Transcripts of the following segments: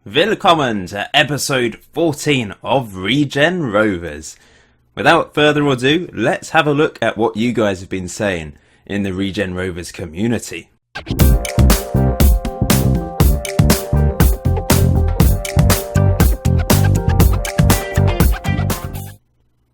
Willkommen to episode 14 of Regen Rovers. Without further ado, let's have a look at what you guys have been saying in the Regen Rovers community.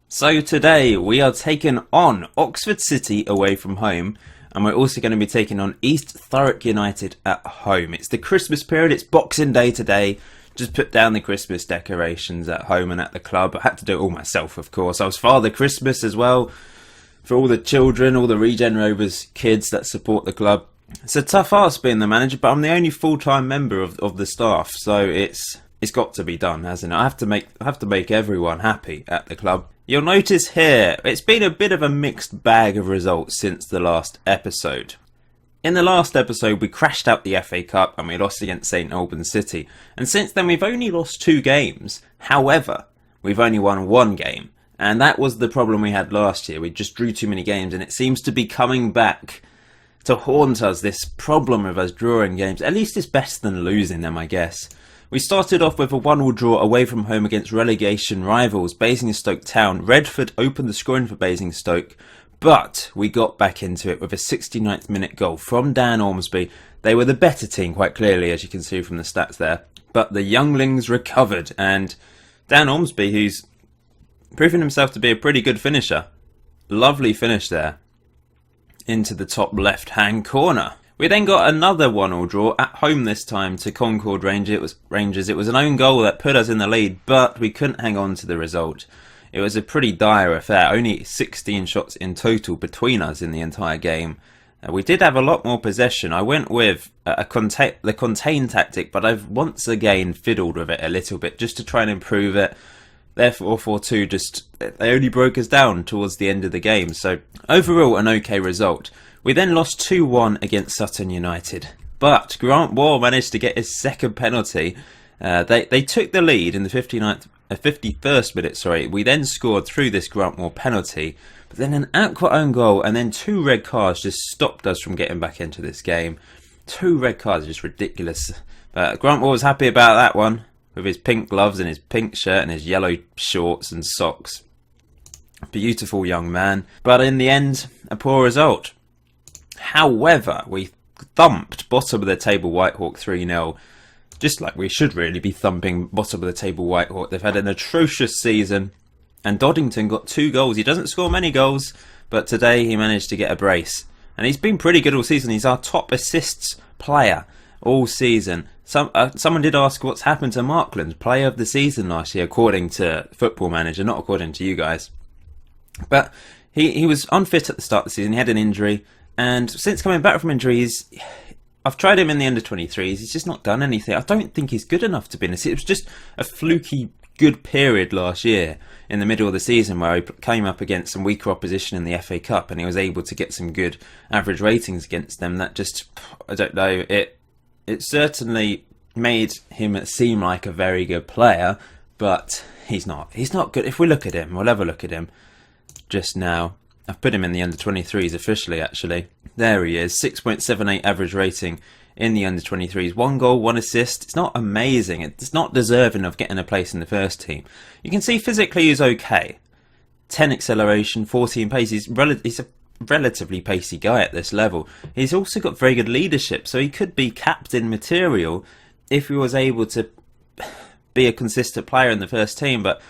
So today we are taking on Oxford City away from home, and we're also going to be taking on East Thurrock United at home. It's the Christmas period, it's Boxing Day today. Just put down the Christmas decorations at home and at the club. I had to do it all myself, of course. I was Father Christmas as well, for all the children, all the Regen Rovers kids that support the club. It's a tough ask being the manager, but I'm the only full-time member of the staff, so it's got to be done, hasn't it? I have to make everyone happy at the club. You'll notice here, it's been a bit of a mixed bag of results since the last episode. In the last episode, we crashed out the FA Cup and we lost against St Albans City. And since then, we've only lost 2 games. However, we've only won 1 game. And that was the problem we had last year. We just drew too many games, and it seems to be coming back to haunt us, this problem of us drawing games. At least it's better than losing them, I guess. We started off with a 1-1 draw away from home against relegation rivals Basingstoke Town. Redford opened the scoring for Basingstoke, but we got back into it with a 69th minute goal from Dan Ormsby. They were the better team, quite clearly, as you can see from the stats there. But the younglings recovered, and Dan Ormsby, who's proven himself to be a pretty good finisher. Lovely finish there into the top left-hand corner. We then got another 1-1 draw at home this time to Concord Rangers. It was an own goal that put us in the lead, but we couldn't hang on to the result. It was a pretty dire affair, only 16 shots in total between us in the entire game. We did have a lot more possession. I went with the contain tactic, but I've once again fiddled with it a little bit just to try and improve it. Therefore, 4-2, they only broke us down towards the end of the game. So overall, an okay result. We then lost 2-1 against Sutton United, but Grant Wall managed to get his second penalty. They took the lead in the 51st minute. We then scored through this Grant Wall penalty, but then an Aqua own goal and then 2 red cards just stopped us from getting back into this game. 2 red cards, just ridiculous. Grant Wall was happy about that one, with his pink gloves and his pink shirt and his yellow shorts and socks. Beautiful young man, but in the end, a poor result. However, we thumped bottom of the table Whitehawk 3-0, just like we should really be thumping bottom of the table Whitehawk. They've had an atrocious season, and Doddington got 2 goals. He doesn't score many goals, but today he managed to get a brace. And he's been pretty good all season. He's our top assists player all season. Someone did ask what's happened to Markland, player of the season last year, according to Football Manager, not according to you guys. But he was unfit at the start of the season. He had an injury. And since coming back from injuries, I've tried him in the under-23s. He's just not done anything. I don't think he's good enough to be in this. It was just a fluky good period last year in the middle of the season where he came up against some weaker opposition in the FA Cup and he was able to get some good average ratings against them. That just, I don't know, it certainly made him seem like a very good player, but he's not. He's not good. If we look at him, we'll have a look at him just now. I've put him in the under-23s officially, actually. There he is, 6.78 average rating in the under-23s. 1 goal, 1 assist. It's not amazing. It's not deserving of getting a place in the first team. You can see physically he's okay. 10 acceleration, 14 pace. He's a relatively pacey guy at this level. He's also got very good leadership, so he could be captain material if he was able to be a consistent player in the first team, but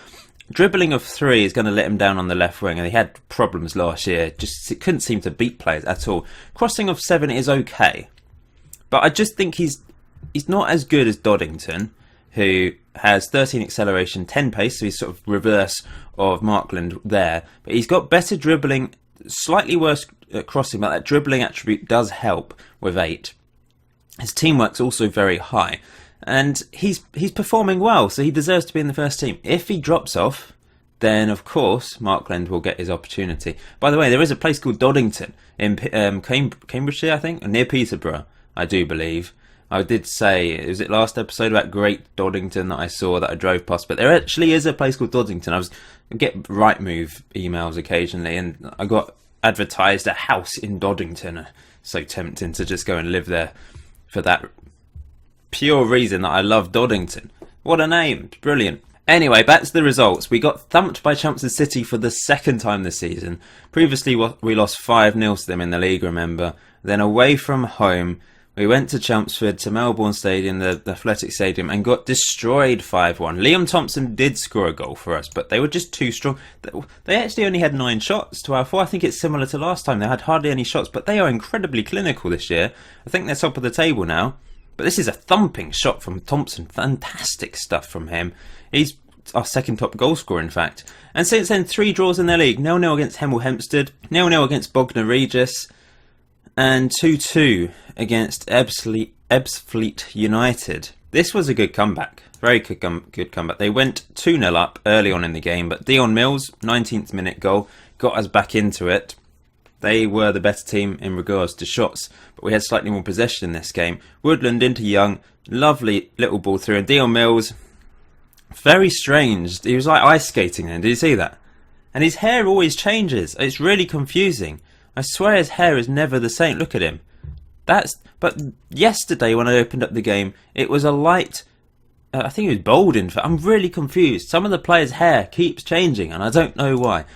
dribbling of 3 is going to let him down on the left wing, and he had problems last year. Just couldn't seem to beat players at all. Crossing of 7 is okay, but I just think he's not as good as Doddington, who has 13 acceleration, 10 pace, so he's sort of reverse of Markland there. But he's got better dribbling, slightly worse at crossing, but that dribbling attribute does help with 8. His teamwork's also very high. And he's performing well, so he deserves to be in the first team. If he drops off, then of course Markland will get his opportunity. By the way, there is a place called Doddington in Cambridgeshire, I think, near Peterborough, I do believe. I did say, was it last episode about Great Doddington that I saw that I drove past? But there actually is a place called Doddington. I get Rightmove emails occasionally, and I got advertised a house in Doddington. So tempting to just go and live there for that pure reason that I love Doddington. What a name. Brilliant. Anyway, back to the results. We got thumped by Chelmsford City for the second time this season. Previously, we lost 5-0 to them in the league, remember. Then away from home, we went to Chelmsford, to Melbourne Stadium, the Athletic Stadium, and got destroyed 5-1. Liam Thompson did score a goal for us, but they were just too strong. They actually only had 9 shots to our 4. I think it's similar to last time. They had hardly any shots, but they are incredibly clinical this year. I think they're top of the table now. But this is a thumping shot from Thompson. Fantastic stuff from him. He's our second top goal scorer, in fact. And since then, 3 draws in their league. 0-0 against Hemel Hempstead, 0-0 against Bognor Regis, and 2-2 against Ebbsfleet United. This was a good comeback. Very good comeback. They went 2-0 up early on in the game, but Dion Mills, 19th minute goal, got us back into it. They were the better team in regards to shots, but we had slightly more possession in this game. Woodland into Young, lovely little ball through, and Dion Mills, very strange. He was like ice skating then, did you see that? And his hair always changes. It's really confusing. I swear his hair is never the same. Look at him. But yesterday when I opened up the game, it was a light, I think it was bold in fact. I'm really confused. Some of the players' hair keeps changing and I don't know why.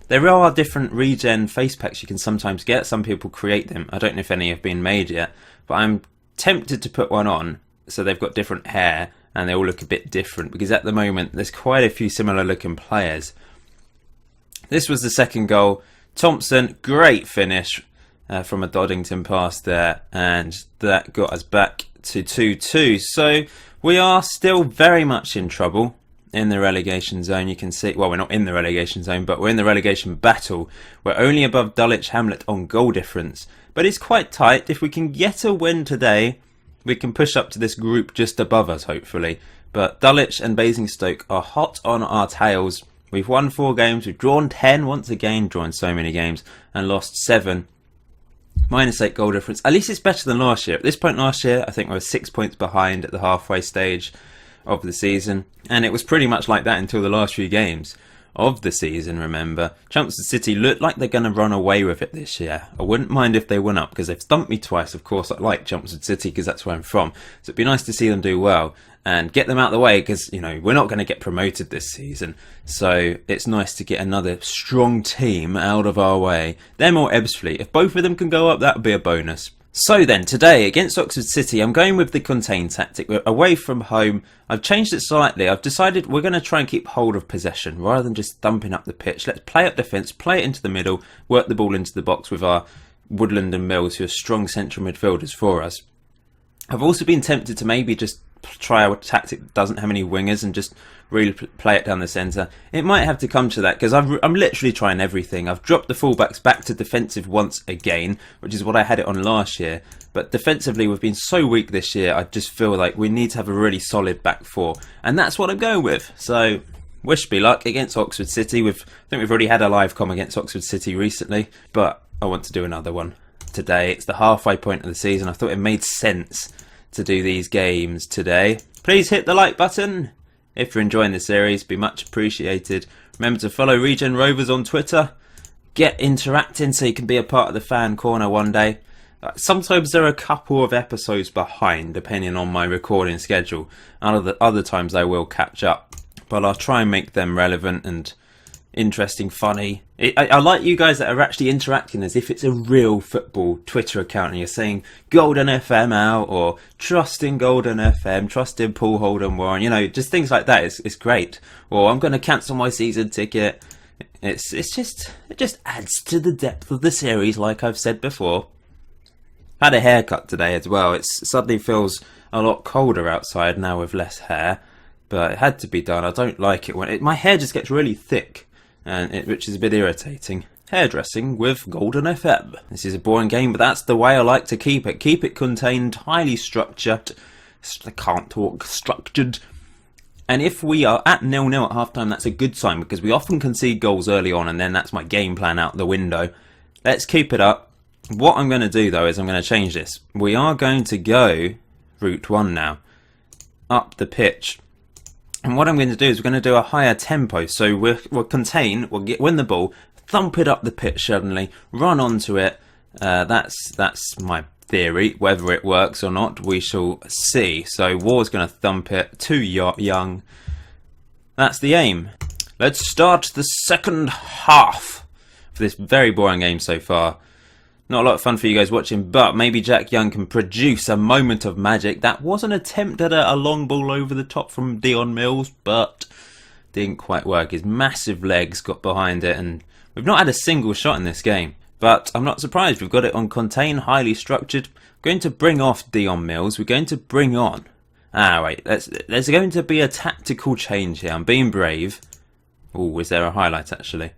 There are different regen face packs you can sometimes get. Some people create them. I don't know if any have been made yet, but I'm tempted to put one on so they've got different hair and they all look a bit different, because at the moment there's quite a few similar looking players. This was the second goal. Thompson, great finish from a Doddington pass there, and that got us back to 2-2. So we are still very much in trouble in the relegation zone. You can see, well, we're not in the relegation zone, but we're in the relegation battle. We're only above Dulwich Hamlet on goal difference, but it's quite tight. If we can get a win today, we can push up to this group just above us, hopefully. But Dulwich and Basingstoke are hot on our tails. We've won 4 games, we've drawn 10 once again, drawn so many games, and lost 7. -8 goal difference. At least it's better than last year. At this point last year, I think we were 6 points behind at the halfway stage of the season, and it was pretty much like that until the last few games of the season, remember. Chelmsford City look like they're going to run away with it this year. I wouldn't mind if they won up, because they've stumped me twice. Of course, I like Chelmsford City because that's where I'm from, so it'd be nice to see them do well and get them out of the way, because, you know, we're not going to get promoted this season, so it's nice to get another strong team out of our way. Them or Ebbsfleet. If both of them can go up, that would be a bonus. So then, today against Oxford City, I'm going with the contain tactic. We're away from home. I've changed it slightly. I've decided we're going to try and keep hold of possession rather than just thumping up the pitch. Let's play up defence, play it into the middle, work the ball into the box with our Woodland and Mills, who are strong central midfielders for us. I've also been tempted to maybe just try a tactic that doesn't have any wingers and just really play it down the centre. It might have to come to that, because I'm literally trying everything. I've dropped the fullbacks back to defensive once again, which is what I had it on last year. But defensively, we've been so weak this year, I just feel like we need to have a really solid back 4. And that's what I'm going with. So, wish me luck against Oxford City. I think we've already had a live com against Oxford City recently, but I want to do another one today. It's the halfway point of the season. I thought it made sense to do these games today. Please hit the like button if you're enjoying the series, be much appreciated. Remember to follow Regen Rovers on Twitter. Get interacting so you can be a part of the fan corner one day. Sometimes there are a couple of episodes behind, depending on my recording schedule. Other times I will catch up, but I'll try and make them relevant and interesting, funny. I like you guys that are actually interacting as if it's a real football Twitter account and you're saying Golden FM out, or trust in Golden FM, trust in Paul Holden Warren, you know, just things like that. It's great. Or I'm going to cancel my season ticket. It just adds to the depth of the series, like I've said before. Had a haircut today as well. It suddenly feels a lot colder outside now with less hair, but it had to be done. I don't like it when my hair just gets really thick, which is a bit irritating. Hairdressing with Golden FM. This is a boring game, but that's the way I like to keep it. Keep it contained, highly structured. I can't talk. Structured. And if we are at 0-0 at half-time, that's a good sign, because we often concede goals early on, and then that's my game plan out the window. Let's keep it up. What I'm going to do, though, is I'm going to change this. We are going to go route 1 now. Up the pitch. And what I'm going to do is we're going to do a higher tempo. So we'll contain, win the ball, thump it up the pitch suddenly, run onto it. That's my theory. Whether it works or not, we shall see. So War's going to thump it to Young. That's the aim. Let's start the second half for this very boring game so far. Not a lot of fun for you guys watching, but maybe Jack Young can produce a moment of magic. That was an attempt at a long ball over the top from Dion Mills, but didn't quite work. His massive legs got behind it, and we've not had a single shot in this game. But I'm not surprised. We've got it on contain, highly structured. We're going to bring off Dion Mills. We're going to bring on... wait. There's going to be a tactical change here. I'm being brave. Oh, is there a highlight, actually?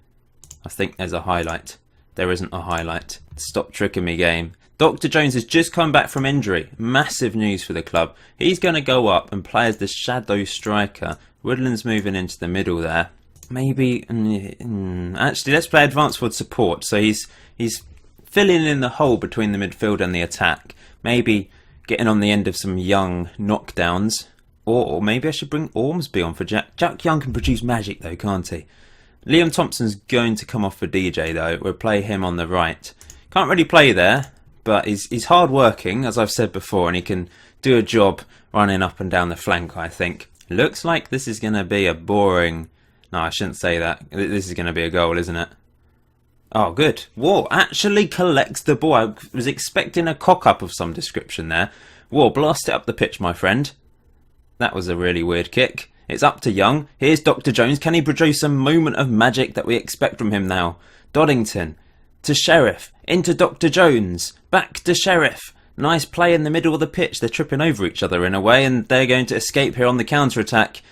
I think there's a highlight. There isn't a highlight. Stop tricking me, game. Dr. Jones has just come back from injury. Massive news for the club. He's going to go up and play as the shadow striker. Woodland's moving into the middle there. Maybe... actually, let's play advanced forward support. So he's filling in the hole between the midfield and the attack. Maybe getting on the end of some Young knockdowns. Or maybe I should bring Ormsby on for Jack. Jack Young can produce magic though, can't he? Liam Thompson's going to come off for DJ though. We'll play him on the right. Can't really play there, but he's hard working, as I've said before, and he can do a job running up and down the flank, I think. Looks like this is going to be a boring... No, I shouldn't say that. This is going to be a goal, isn't it? Oh, good. War actually collects the ball. I was expecting a cock-up of some description there. War, blast it up the pitch, my friend. That was a really weird kick. It's up to Young. Here's Dr. Jones. Can he produce a moment of magic that we expect from him now? Doddington to Sheriff. Into Dr. Jones. Back to Sheriff. Nice play in the middle of the pitch. They're tripping over each other in a way, and they're going to escape here on the counter-attack.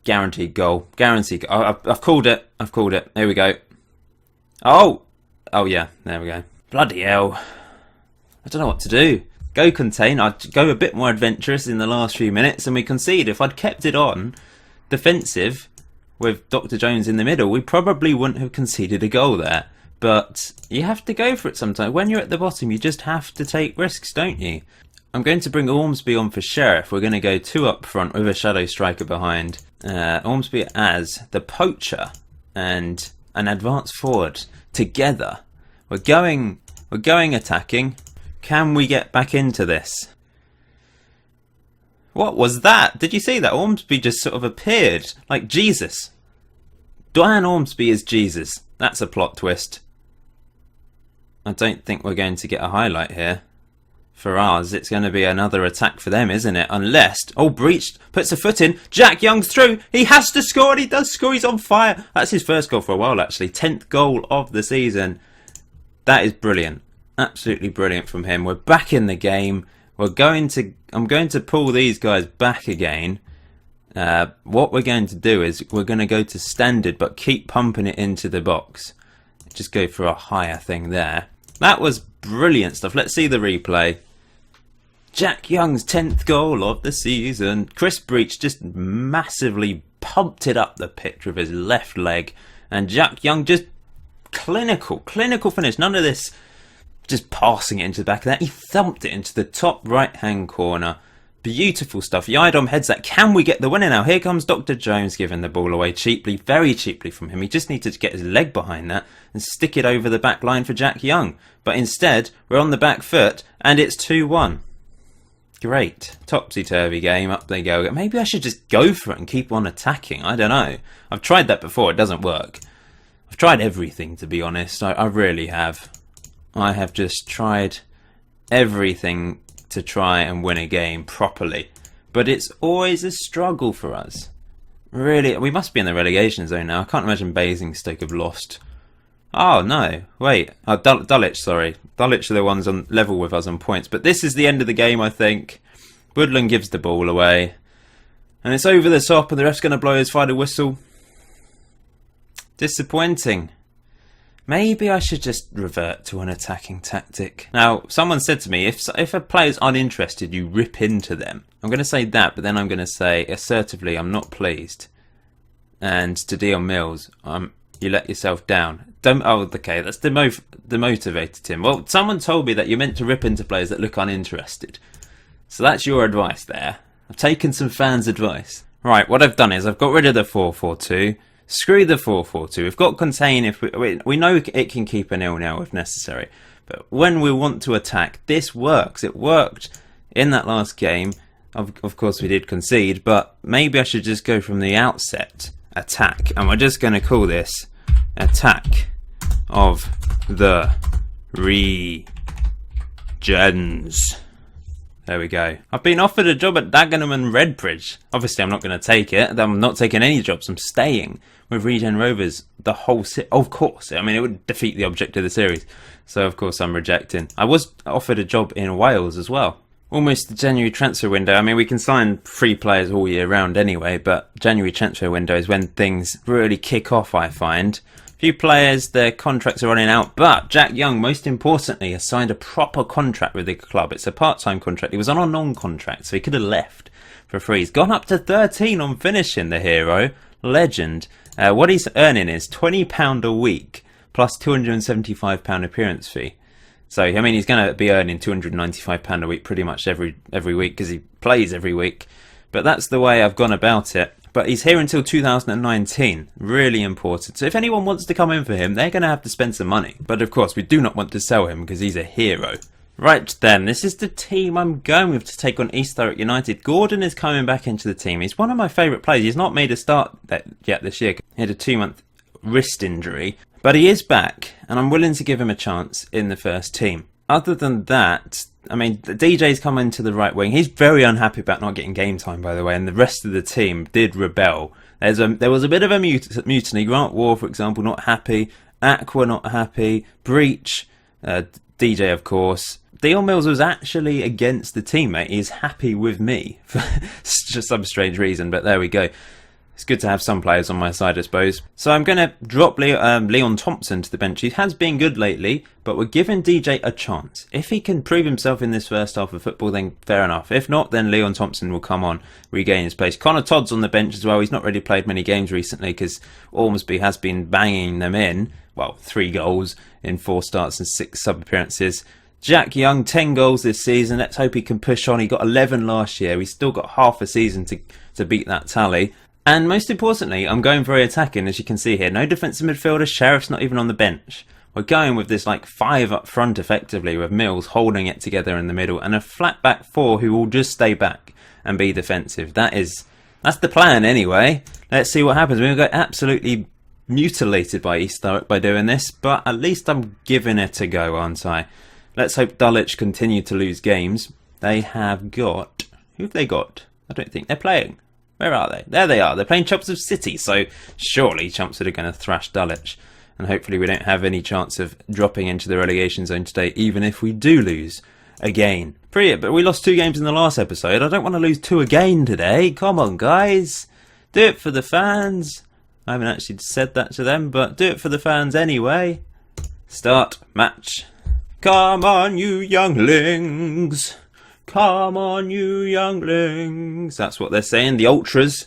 Guaranteed goal. Guaranteed goal. I've called it. I've called it. Here we go. Oh! Oh, yeah. There we go. Bloody hell. I don't know what to do. Go contain. I'd go a bit more adventurous in the last few minutes, and we concede. If I'd kept it on defensive with Dr. Jones in the middle, we probably wouldn't have conceded a goal there. But you have to go for it sometimes. When you're at the bottom, you just have to take risks, don't you? I'm going to bring Ormsby on for Sheriff. We're going to go 2 up front with a shadow striker behind. Ormsby as the poacher and an advanced forward together. We're going attacking. Can we get back into this? What was that? Did you see that? Ormsby just sort of appeared like Jesus. Diane Ormsby is Jesus. That's a plot twist. I don't think we're going to get a highlight here. For ours, it's going to be another attack for them, isn't it? Unless... Oh, breached. Puts a foot in. Jack Young's through. He has to score, and he does score. He's on fire. That's his first goal for a while, actually. 10th goal of the season. That is brilliant. Absolutely brilliant from him. We're back in the game. I'm going to pull these guys back again. What we're going to do is we're going to go to standard, but keep pumping it into the box. Just go for a higher thing there. That was brilliant stuff. Let's see the replay. Jack Young's 10th goal of the season. Chris Breach just massively pumped it up the pitch with his left leg. And Jack Young just clinical finish. None of this just passing it into the back of that. He thumped it into the top right hand corner. Beautiful stuff. Yidom heads that. Can we get the winner now? Here comes Dr. Jones giving the ball away cheaply, very cheaply from him. He just needed to get his leg behind that and stick it over the back line for Jack Young. But instead, we're on the back foot and it's 2-1. Great. Topsy-turvy game. Up they go. Maybe I should just go for it and keep on attacking. I don't know. I've tried that before. It doesn't work. I've tried everything, to be honest. I really have. I have just tried everything to try and win a game properly, but it's always a struggle for us. Really, we must be in the relegation zone now. I can't imagine Basingstoke have lost. Oh no, wait, Dulwich, sorry. Dulwich are the ones on level with us on points, but this is the end of the game, I think. Woodland gives the ball away, and it's over the top, and the ref's going to blow his final whistle. Disappointing. Maybe I should just revert to an attacking tactic. Now, someone said to me, if a player's uninterested, you rip into them. I'm going to say that, but then I'm going to say assertively, I'm not pleased. And to Dion Mills, you let yourself down. Okay, that's demotivated him. Well, someone told me that you're meant to rip into players that look uninterested. So that's your advice there. I've taken some fans' advice. Right, what I've done is I've got rid of the 4-4-2. Screw the 4-4-2. We've got contain if we know it can keep a 0-0 if necessary. But when we want to attack, this works. It worked in that last game. Of course, we did concede, but maybe I should just go from the outset. Attack. And we're just going to call this Attack of the Regens. There we go. I've been offered a job at Dagenham and Redbridge. Obviously, I'm not going to take it. I'm not taking any jobs. I'm staying with Regen Rovers the whole of course. I mean, it would defeat the object of the series. So, of course, I'm rejecting. I was offered a job in Wales as well. Almost the January transfer window. I mean, we can sign free players all year round anyway, but January transfer window is when things really kick off, I find. Few players, their contracts are running out, but Jack Young, most importantly, has signed a proper contract with the club. It's a part-time contract. He was on a non-contract, so he could have left for free. He's gone up to 13 on finishing, the hero. Legend. What he's earning is £20 a week plus £275 appearance fee. So, I mean, he's going to be earning £295 a week pretty much every week because he plays every week. But that's the way I've gone about it. But he's here until 2019. Really important. So if anyone wants to come in for him, they're going to have to spend some money. But of course, we do not want to sell him because he's a hero. Right then, this is the team I'm going with to take on East Thurrock United. Gordon is coming back into the team. He's one of my favourite players. He's not made a start yet this year. He had a 2-month wrist injury. But he is back, and I'm willing to give him a chance in the first team. Other than that, I mean, the DJ's come into the right wing. He's very unhappy about not getting game time, by the way, and the rest of the team did rebel. There was a bit of a mutiny. Grant War, for example, not happy. Aqua, not happy. Breach, DJ, of course. Dion Mills was actually against the teammate. He's happy with me for just some strange reason, but there we go. It's good to have some players on my side, I suppose. So I'm going to drop Leon Thompson to the bench. He has been good lately, but we're giving DJ a chance. If he can prove himself in this first half of football, then fair enough. If not, then Leon Thompson will come on, regain his place. Connor Todd's on the bench as well. He's not really played many games recently because Ormsby has been banging them in. Well, 3 goals in 4 starts and 6 sub-appearances. Jack Young, 10 goals this season. Let's hope he can push on. He got 11 last year. He's still got half a season to beat that tally. And most importantly, I'm going very attacking, as you can see here. No defensive midfielder. Sheriff's not even on the bench. We're going with this like 5 up front effectively, with Mills holding it together in the middle, and a flat back 4 who will just stay back and be defensive. That's the plan anyway. Let's see what happens. We're going to get absolutely mutilated by East Thurrock by doing this, but at least I'm giving it a go, aren't I? Let's hope Dulwich continue to lose games. They have got... Who have they got? I don't think they're playing. Where are they? There they are. They're playing Chumps of City, so surely Chumps are going to thrash Dulwich. And hopefully we don't have any chance of dropping into the relegation zone today, even if we do lose again. But we lost 2 games in the last episode. I don't want to lose 2 again today. Come on, guys. Do it for the fans. I haven't actually said that to them, but do it for the fans anyway. Start match. Come on, you younglings. Come on, you younglings. That's what they're saying. The ultras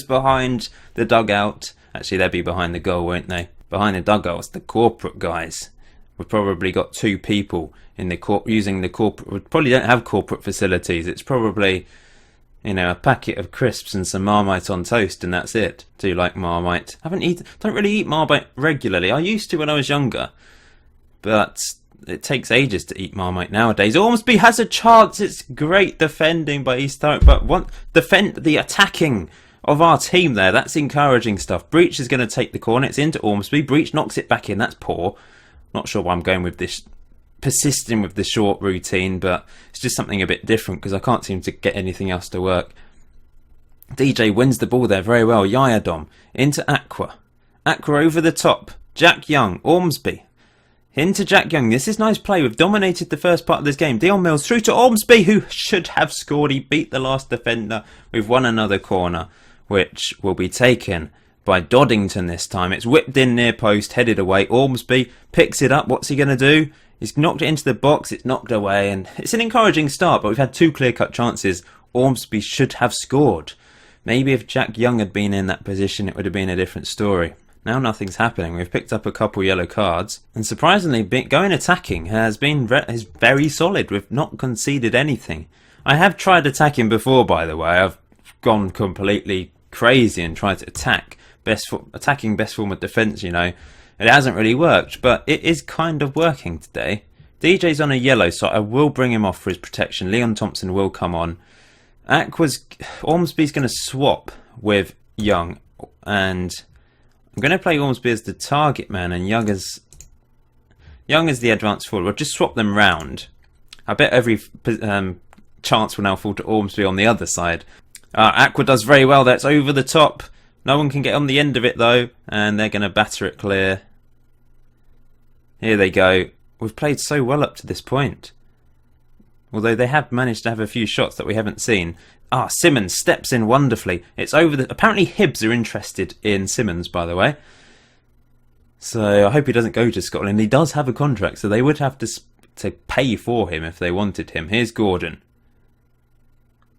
behind the dugout. Actually, they'd be behind the goal, won't they? Behind the dugout, it's the corporate guys. We've probably got 2 people in the using the corporate. We probably don't have corporate facilities. It's probably, a packet of crisps and some Marmite on toast, and that's it. Do like Marmite? Don't really eat Marmite regularly. I used to when I was younger, but it takes ages to eat Marmite nowadays. Ormsby has a chance. It's great defending by East Thurrock, but the attacking of our team there. That's encouraging stuff. Breach is going to take the corner. It's into Ormsby. Breach knocks it back in. That's poor. Not sure why I'm going with this, persisting with the short routine, but it's just something a bit different because I can't seem to get anything else to work. DJ wins the ball there very well. Yayadom into Aqua. Aqua over the top. Jack Young. Ormsby. Into Jack Young. This is nice play. We've dominated the first part of this game. Dion Mills through to Ormsby, who should have scored. He beat the last defender. We've won another corner, which will be taken by Doddington this time. It's whipped in near post, headed away. Ormsby picks it up. What's he going to do? He's knocked it into the box. It's knocked away, and it's an encouraging start, but we've had 2 clear-cut chances. Ormsby should have scored. Maybe if Jack Young had been in that position, it would have been a different story. Now nothing's happening. We've picked up a couple yellow cards. And surprisingly, going attacking is very solid. We've not conceded anything. I have tried attacking before, by the way. I've gone completely crazy and tried to attacking best form of defence, It hasn't really worked, but it is kind of working today. DJ's on a yellow, so I will bring him off for his protection. Leon Thompson will come on. Ormsby's going to swap with Young, and I'm going to play Ormsby as the target man and Young as the advanced forward. We'll just swap them round. I bet every chance will now fall to Ormsby on the other side. Aqua does very well. That's over the top. No one can get on the end of it though, and they're going to batter it clear. Here they go. We've played so well up to this point. Although they have managed to have a few shots that we haven't seen. Simmons steps in wonderfully. It's over the... Apparently Hibs are interested in Simmons, by the way. So I hope he doesn't go to Scotland. He does have a contract, so they would have to pay for him if they wanted him. Here's Gordon.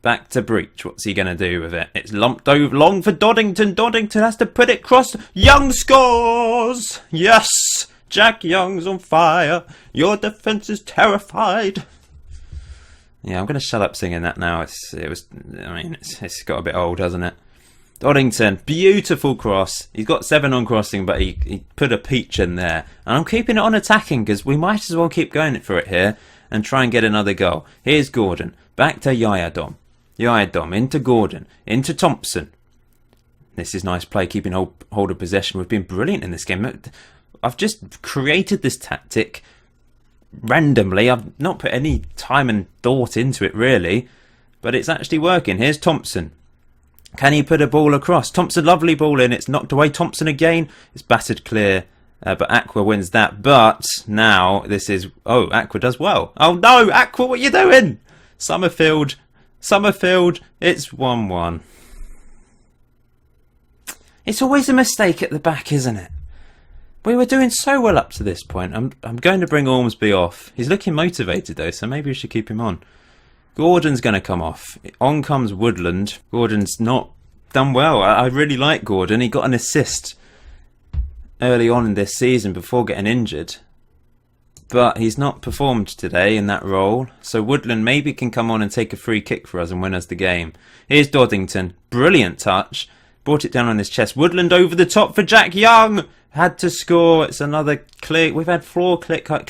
Back to Breach. What's he going to do with it? It's lumped over long for Doddington. Doddington has to put it across. Young scores! Yes! Jack Young's on fire. Your defence is terrified. Yeah, I'm going to shut up singing that now. It's got a bit old, hasn't it? Doddington, beautiful cross. He's got 7 on crossing, but he put a peach in there. And I'm keeping it on attacking because we might as well keep going for it here and try and get another goal. Here's Gordon. Back to Yayadom. Yayadom into Gordon. Into Thompson. This is nice play, keeping hold of possession. We've been brilliant in this game. I've just created this tactic randomly. I've not put any time and thought into it really, but it's actually working. Here's Thompson. Can he put a ball across? Thompson, lovely ball in. It's knocked away. Thompson again. It's battered clear, but Aqua wins that. But now this is... Oh, Aqua does well. Oh no, Aqua, what are you doing? Summerfield. It's 1-1. It's always a mistake at the back, isn't it? We were doing so well up to this point. I'm going to bring Ormsby off. He's looking motivated though, so maybe we should keep him on. Gordon's going to come off. On comes Woodland. Gordon's not done well. I really like Gordon. He got an assist early on in this season before getting injured. But he's not performed today in that role. So Woodland maybe can come on and take a free kick for us and win us the game. Here's Doddington. Brilliant touch. Brought it down on his chest. Woodland over the top for Jack Young. Had to score. It's another clear. We've had 4 clear-cut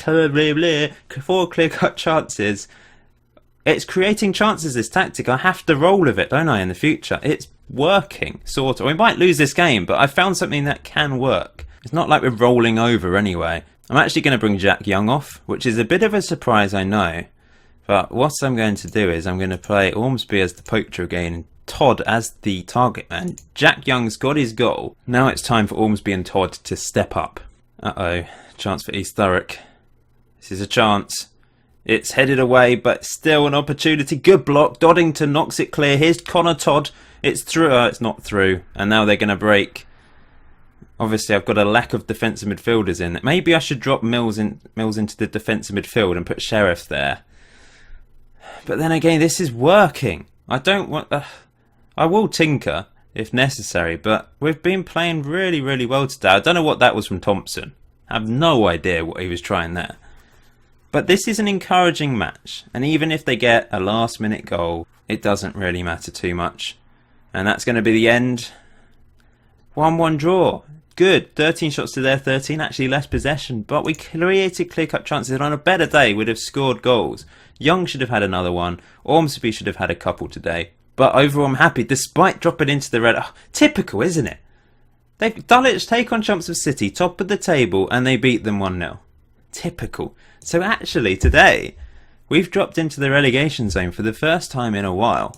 chances. It's creating chances, this tactic. I have to roll with it, don't I, in the future? It's working, sort of. We might lose this game, but I found something that can work. It's not like we're rolling over anyway. I'm actually going to bring Jack Young off, which is a bit of a surprise, I know. But what I'm going to do is I'm going to play Ormsby as the poacher again and Todd as the target man. Jack Young's got his goal. Now it's time for Ormsby and Todd to step up. Uh-oh. Chance for East Thurrock. This is a chance. It's headed away, but still an opportunity. Good block. Doddington knocks it clear. Here's Connor Todd. It's through. It's not through. And now they're going to break. Obviously, I've got a lack of defensive midfielders in. Maybe I should drop Mills into the defensive midfield and put Sheriff there. But then again, this is working. I don't want... I will tinker if necessary, but we've been playing really, really well today. I don't know what that was from Thompson. I have no idea what he was trying there. But this is an encouraging match, and even if they get a last-minute goal, it doesn't really matter too much. And that's going to be the end. 1-1 draw. Good. 13 shots to their 13, actually less possession, but we created clear-cut chances, and on a better day we'd have scored goals. Young should have had another one. Ormsby should have had a couple today. But overall, I'm happy, despite dropping into the red. Oh, typical, isn't it? Dulwich take on Chelmsford City, top of the table, and they beat them 1-0. Typical. So actually, today, we've dropped into the relegation zone for the first time in a while.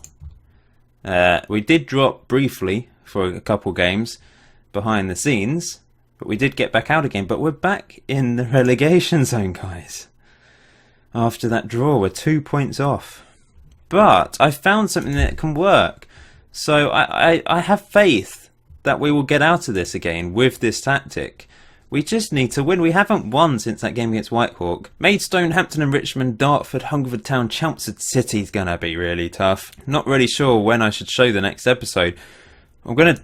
We did drop briefly for a couple games behind the scenes, but we did get back out again. But we're back in the relegation zone, guys. After that draw, we're 2 points off. But I found something that can work. So I have faith that we will get out of this again with this tactic. We just need to win. We haven't won since that game against Whitehawk. Maidstone, Hampton and Richmond, Dartford, Hungerford Town, Chelmsford City is going to be really tough. Not really sure when I should show the next episode. I'm going to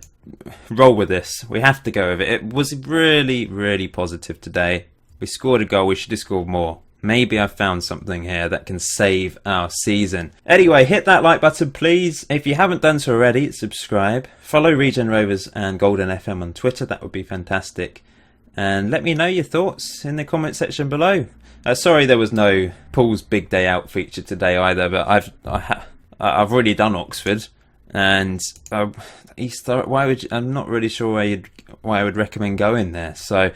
roll with this. We have to go with it. It was really, really positive today. We scored a goal. We should have scored more. Maybe I've found something here that can save our season. Anyway, hit that like button, please. If you haven't done so already, subscribe. Follow Regen Rovers and Golden FM on Twitter. That would be fantastic. And let me know your thoughts in the comment section below. Sorry there was no Paul's Big Day Out feature today either, but I've already done Oxford, and East Thurrock. I'm not really sure why I would recommend going there. So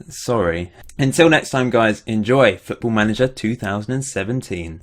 sorry. Until next time, guys. Enjoy Football Manager 2017.